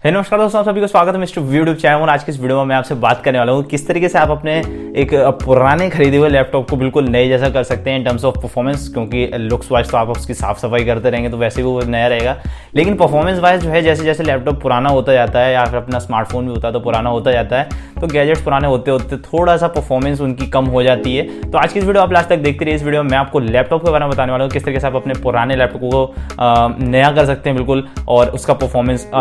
नमस्कार दोस्तों, आप सभी को स्वागत है मिस्टर यूट्यूब चैनल और आज की इस वीडियो में मैं आपसे बात करने वाला हूँ किस तरीके से आप अपने एक पुराने खरीदे हुए लैपटॉप को बिल्कुल नए जैसा कर सकते हैं इन टर्म्स ऑफ परफॉर्मेंस। क्योंकि लुक्स वाइज तो आप उसकी साफ सफाई करते रहेंगे तो वैसे भी वो नया रहेगा, लेकिन परफॉर्मेंस वाइज जो है जैसे जैसे लैपटॉप पुराना होता जाता है या फिर अपना स्मार्टफोन भी होता है तो पुराना होता जाता है, तो गैजेट्स पुराने होते होते थोड़ा सा परफॉर्मेंस उनकी कम हो जाती है। तो आज की इस वीडियो आप लास्ट तक देखते रहिए। इस वीडियो में मैं आपको लैपटॉप के बारे में बताने वाला हूँ किस तरीके से आप अपने पुराने लैपटॉप को नया कर सकते हैं बिल्कुल, और उसका परफॉर्मेंस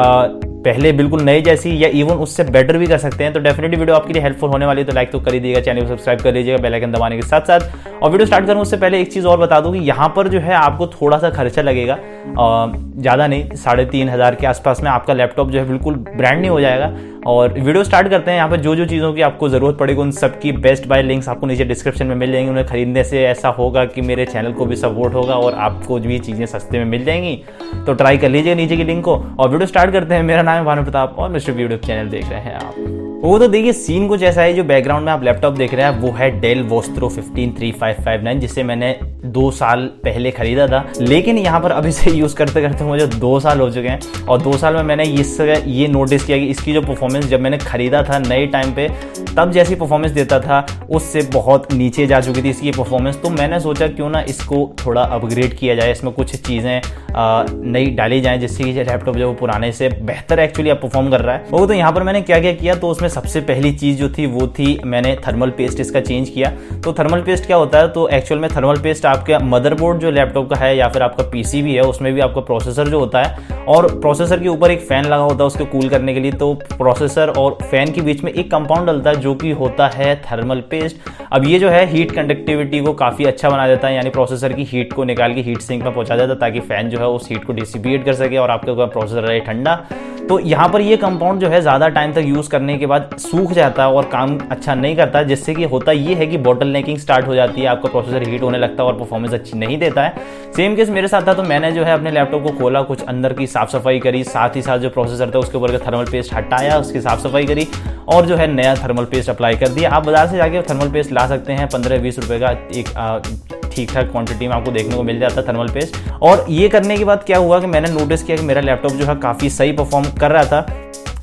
पहले बिल्कुल नए जैसी या इवन उससे बेटर भी कर सकते हैं। तो डेफिनेटली वीडियो आपके लिए हेल्पफुल होने वाली है, तो लाइक तो कर ही दीजिएगा, चैनल को सब्सक्राइब कर लीजिएगा बेल आइकन दबाने के साथ साथ। और वीडियो स्टार्ट करूं उससे पहले एक चीज़ और बता दूं कि यहाँ पर जो है आपको थोड़ा सा खर्चा लगेगा, ज़्यादा नहीं, 3,500 के आसपास में आपका लैपटॉप जो है बिल्कुल ब्रांड न्यू हो जाएगा। और वीडियो स्टार्ट करते हैं। यहाँ पर जो जो चीज़ों की आपको ज़रूरत पड़ेगी उन सबकी बेस्ट बाय लिंक्स आपको नीचे डिस्क्रिप्शन में मिल जाएंगी। उन्हें खरीदने से ऐसा होगा कि मेरे चैनल को भी सपोर्ट होगा और आपको भी चीज़ें सस्ते में मिल जाएंगी, तो ट्राई कर लीजिए नीचे की लिंक को। और वीडियो स्टार्ट करते हैं। मेरा नाम है भानु प्रताप और मिस्टर यूट्यूब चैनल देख रहे हैं आप। वो तो देखिए सीन कुछ ऐसा है, जो बैकग्राउंड में आप लैपटॉप देख रहे हैं वो है डेल वोस्त्रो 153559, जिसे मैंने 2 साल पहले खरीदा था। लेकिन यहाँ पर अभी से यूज़ करते करते मुझे 2 साल हो चुके हैं और 2 साल में मैंने ये नोटिस किया कि इसकी जो परफॉर्मेंस जब मैंने खरीदा था नए टाइम पे तब जैसी परफॉर्मेंस देता था उससे बहुत नीचे जा चुकी थी इसकी परफॉर्मेंस। तो मैंने सोचा क्यों ना इसको थोड़ा अपग्रेड किया जाए, इसमें कुछ चीज़ें नई डाली जाएँ जिससे कि लैपटॉप जो पुराने से बेहतर एक्चुअली अब परफॉर्म कर रहा है। वो तो यहाँ पर मैंने क्या क्या किया, तो उसमें सबसे पहली चीज़ जो थी वो थी मैंने थर्मल पेस्ट इसका चेंज किया। तो थर्मल पेस्ट क्या होता है, तो एक्चुअल में थर्मल पेस्ट आपका मदरबोर्ड जो लैपटॉप का है या फिर आपका पीसी भी है उसमें भी आपका प्रोसेसर जो होता है, और प्रोसेसर के ऊपर एक फ़ैन लगा होता है उसको कूल करने के लिए, तो प्रोसेसर और फैन के बीच में एक कंपाउंड डलता है जो कि होता है थर्मल पेस्ट। अब ये जो है हीट कंडक्टिविटी को काफ़ी अच्छा बना देता है, यानी प्रोसेसर की हीट को निकाल के हीट सिंक में पहुंचा देता है ताकि फैन जो है उस हीट को डिसिपेट कर सके और आपका प्रोसेसर रहे ठंडा। तो यहाँ पर ये कंपाउंड जो है ज़्यादा टाइम तक यूज़ करने के बाद सूख जाता है और काम अच्छा नहीं करता, जिससे कि होता ये है कि बॉटल नेकिंग स्टार्ट हो जाती है, आपका प्रोसेसर हीट होने लगता है और परफॉर्मेंस अच्छी नहीं देता है। सेम केस मेरे साथ था, तो मैंने जो है अपने लैपटॉप को खोला, कुछ अंदर की साफ सफाई करी, साथ ही साथ जो प्रोसेसर था उसके ऊपर थर्मल पेस्ट हटाया, उसकी साफ सफाई करी और जो है नया थर्मल पेस्ट अप्लाई कर दिया। आप बाजार से जाके थर्मल पेस्ट ला सकते हैं, 15-20 रुपये का एक ठीक ठाक क्वांटिटी में आपको देखने को मिल जाता है थर्मल पेस्ट। और ये करने के बाद क्या हुआ कि मैंने नोटिस किया कि मेरा लैपटॉप जो है काफ़ी सही परफॉर्म कर रहा था।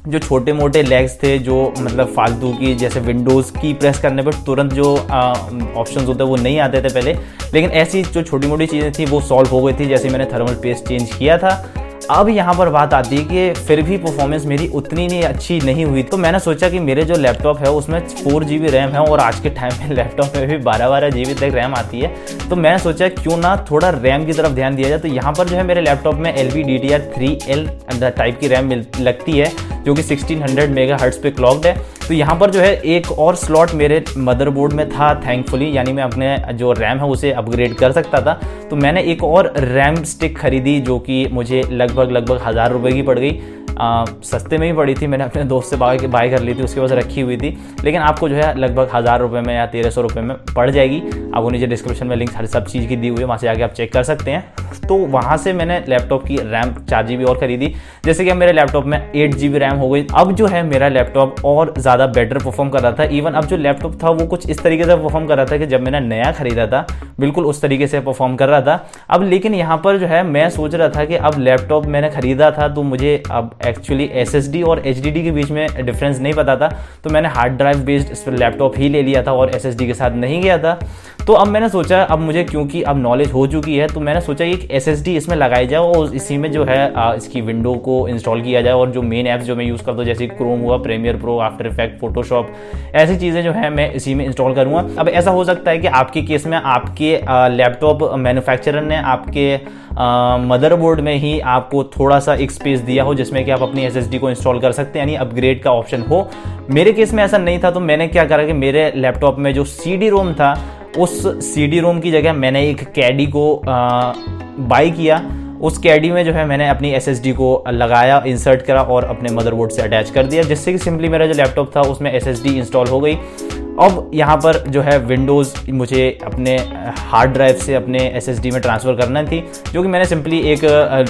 जो छोटे मोटे लैग्स थे, जो मतलब फालतू की, जैसे विंडोज़ की प्रेस करने पर तुरंत जो ऑप्शंस होते हैं वो नहीं आते थे पहले, लेकिन ऐसी जो छोटी मोटी चीज़ें थी वो सॉल्व हो गई थी जैसे मैंने थर्मल पेस्ट चेंज किया था। अब यहाँ पर बात आती है कि फिर भी परफॉर्मेंस मेरी उतनी नहीं अच्छी नहीं हुई, तो मैंने सोचा कि मेरे जो लैपटॉप है उसमें 4 GB रैम है और आज के टाइम में लैपटॉप में भी 12-12 GB तक रैम आती है। तो मैंने सोचा क्यों ना थोड़ा रैम की तरफ ध्यान दिया जाए। तो यहाँ पर जो है मेरे लैपटॉप में LPDDR3L टाइप की रैम लगती है जो कि 1600 मेगाहर्ट्ज़ पे क्लॉक्ड है। तो यहाँ पर जो है एक और स्लॉट मेरे मदरबोर्ड में था थैंकफुली, यानी मैं अपने जो रैम है उसे अपग्रेड कर सकता था। तो मैंने एक और रैम स्टिक खरीदी जो कि मुझे लगभग 1,000 रुपये की पड़ गई। सस्ते में ही पड़ी थी, मैंने अपने दोस्त से बाय कर ली थी, उसके पास रखी हुई थी, लेकिन आपको जो है लगभग 1,000 रुपये में या 1,300 रुपये में पड़ जाएगी। आपको नीचे डिस्क्रिप्शन में लिंक हर सब चीज़ की दी हुई है, वहाँ से जाके आप चेक कर सकते हैं। तो वहाँ से मैंने लैपटॉप की रैम 4 GB और खरीदी, जैसे कि मेरे लैपटॉप में 8 GB रैम हो गई। अब जो है मेरा लैपटॉप और ज़्यादा बेटर परफॉर्म कर रहा था। इवन अब जो लैपटॉप था वो कुछ इस तरीके से परफॉर्म कर रहा था कि जब मैंने नया खरीदा था बिल्कुल उस तरीके से परफॉर्म कर रहा था। अब लेकिन यहाँ पर जो है मैं सोच रहा था कि अब लैपटॉप मैंने खरीदा था तो मुझे अब एक्चुअली SSD और HDD के बीच में डिफरेंस नहीं पता था, तो मैंने हार्ड ड्राइव बेस्ड लैपटॉप ही ले लिया था और SSD के साथ नहीं गया था। तो अब मैंने सोचा, अब मुझे क्योंकि अब नॉलेज हो चुकी है, तो मैंने सोचा एक SSD इसमें लगाई जाए और इसी में जो है इसकी विंडो को इंस्टॉल किया जाए और जो मेन ऐप्स जो मैं यूज़ करता हूँ जैसे क्रोम हुआ, Premiere Pro, After Effect, Photoshop, ऐसी चीज़ें जो है मैं इसी में इंस्टॉल करूँगा। अब ऐसा हो सकता है कि आपके केस में आपके लैपटॉप मैन्युफैक्चरर ने आपके मदरबोर्ड में ही आपको थोड़ा सा एक स्पेस दिया हो जिसमें कि आप अपनी SSD को इंस्टॉल कर सकते हैं, यानी अपग्रेड का ऑप्शन हो। मेरे केस में ऐसा नहीं था, तो मैंने क्या करा कि मेरे लैपटॉप में जो CD-ROM था उस CD-ROM की जगह मैंने एक कैडी को बाई किया। उस कैडी में जो है मैंने अपनी SSD को लगाया, इंसर्ट करा और अपने मदरबोर्ड से अटैच कर दिया, जिससे कि सिंपली मेरा जो लैपटॉप था उसमें SSD इंस्टॉल हो गई। अब यहाँ पर जो है विंडोज़ मुझे अपने हार्ड ड्राइव से अपने SSD में ट्रांसफ़र करना थी, जो कि मैंने सिंपली एक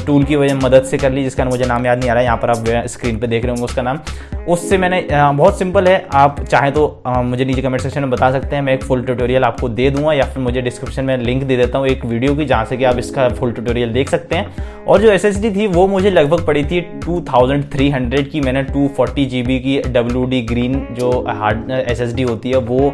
टूल की वजह मदद से कर ली, जिसका मुझे नाम याद नहीं आ रहा है। यहाँ पर आप स्क्रीन पे देख रहे होंगे उसका नाम। उससे मैंने बहुत सिंपल है, आप चाहें तो मुझे नीचे कमेंट सेक्शन में बता सकते हैं, मैं एक फुल ट्यूटोरियल आपको दे दूंगा, या फिर मुझे डिस्क्रिप्शन में लिंक दे देता हूँ एक वीडियो की, जहाँ से कि आप इसका फुल ट्यूटोरियल देख सकते हैं। और जो SSD थी वो मुझे लगभग पड़ी थी 2300 की। मैंने 240 GB की WD ग्रीन जो हार्ड SSD होती है वो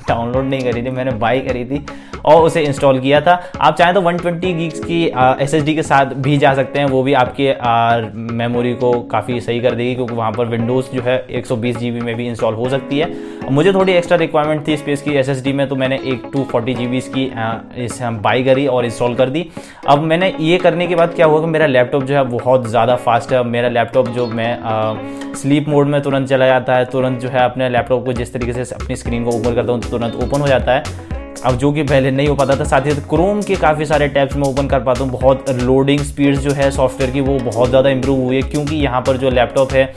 डाउनलोड नहीं करी थी, मैंने बाई करी थी और उसे इंस्टॉल किया था। आप चाहें तो 120 gigs की SSD के साथ भी जा सकते हैं, वो भी आपके मेमोरी को काफ़ी सही कर देगी, क्योंकि वहाँ पर विंडोज़ जो है 120 GB में भी इंस्टॉल हो सकती है। मुझे थोड़ी एक्स्ट्रा रिक्वायरमेंट थी स्पेस की SSD में, तो मैंने एक 240 GB की बाई करी और इंस्टॉल कर दी। अब मैंने ये करने के बाद क्या हुआ कि मेरा लैपटॉप जो है बहुत ज़्यादा फास्ट है। मेरा लैपटॉप जो मैं स्लीप मोड में तुरंत चला जाता है, तुरंत जो है अपने लैपटॉप को जिस तरीके से अपनी स्क्रीन को ओपन करता हूँ तुरंत ओपन हो जाता है, अब जो कि पहले नहीं हो पाता था। साथ ही साथ क्रोम के काफ़ी सारे टैब्स में ओपन कर पाता हूँ। बहुत लोडिंग स्पीड्स जो है सॉफ्टवेयर की वो बहुत ज़्यादा इंप्रूव हुई है, क्योंकि यहाँ पर जो लैपटॉप है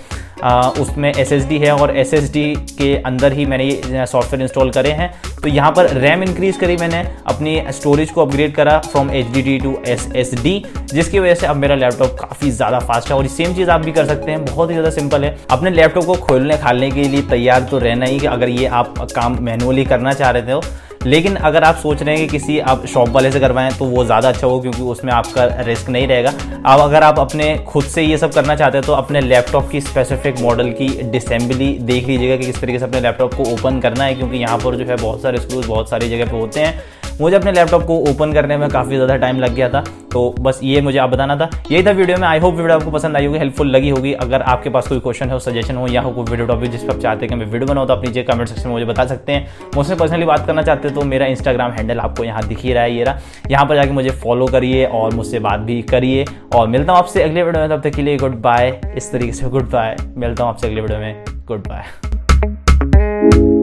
उसमें SSD है और SSD के अंदर ही मैंने ये सॉफ्टवेयर इंस्टॉल करे हैं। तो यहाँ पर रैम इंक्रीज़ करी मैंने, अपनी स्टोरेज को अपग्रेड करा फ्रॉम HDD टू SSD, जिसकी वजह से अब मेरा लैपटॉप काफ़ी ज़्यादा फास्ट है। और सेम चीज़ आप भी कर सकते हैं, बहुत ही ज़्यादा सिंपल है। अपने लैपटॉप को खोलने खालने के लिए तैयार तो रहना ही, कि अगर ये आप काम मैनुअली करना चाह रहे थे हो। लेकिन अगर आप सोच रहे हैं कि किसी आप शॉप वाले से करवाएं तो वो ज़्यादा अच्छा हो, क्योंकि उसमें आपका रिस्क नहीं रहेगा। अब अगर आप अपने खुद से ये सब करना चाहते हैं तो अपने लैपटॉप की स्पेसिफिक मॉडल की डिसेंबली देख लीजिएगा कि किस तरीके से अपने लैपटॉप को ओपन करना है, क्योंकि यहाँ पर जो है बहुत सारे स्क्रूज बहुत सारी जगह पे होते हैं। मुझे अपने लैपटॉप को ओपन करने में काफ़ी ज़्यादा टाइम लग गया था, तो बस ये मुझे आप बताना था। यही था वीडियो में। आई होप वीडियो आपको पसंद आई होगी, हेल्पफुल लगी होगी। अगर आपके पास कोई क्वेश्चन हो, सजेशन हो, या हो कोई वीडियो टॉपिक जिस पर आप चाहते हैं कि मैं वीडियो बनाऊँ, तो आप नीचे कमेंट सेक्शन में मुझे बता सकते हैं। मुझसे पर्सनली बात करना चाहते हैं तो मेरा इंस्टाग्राम हैंडल आपको यहाँ दिख ही रहा है, ये रहा। यहाँ पर जाके मुझे फॉलो करिए और मुझसे बात भी करिए। और मिलता हूँ आपसे अगले वीडियो में, तब तक के लिए गुड बाय। इस तरीके से गुड बाय, मिलता हूँ आपसे अगले वीडियो में, गुड बाय।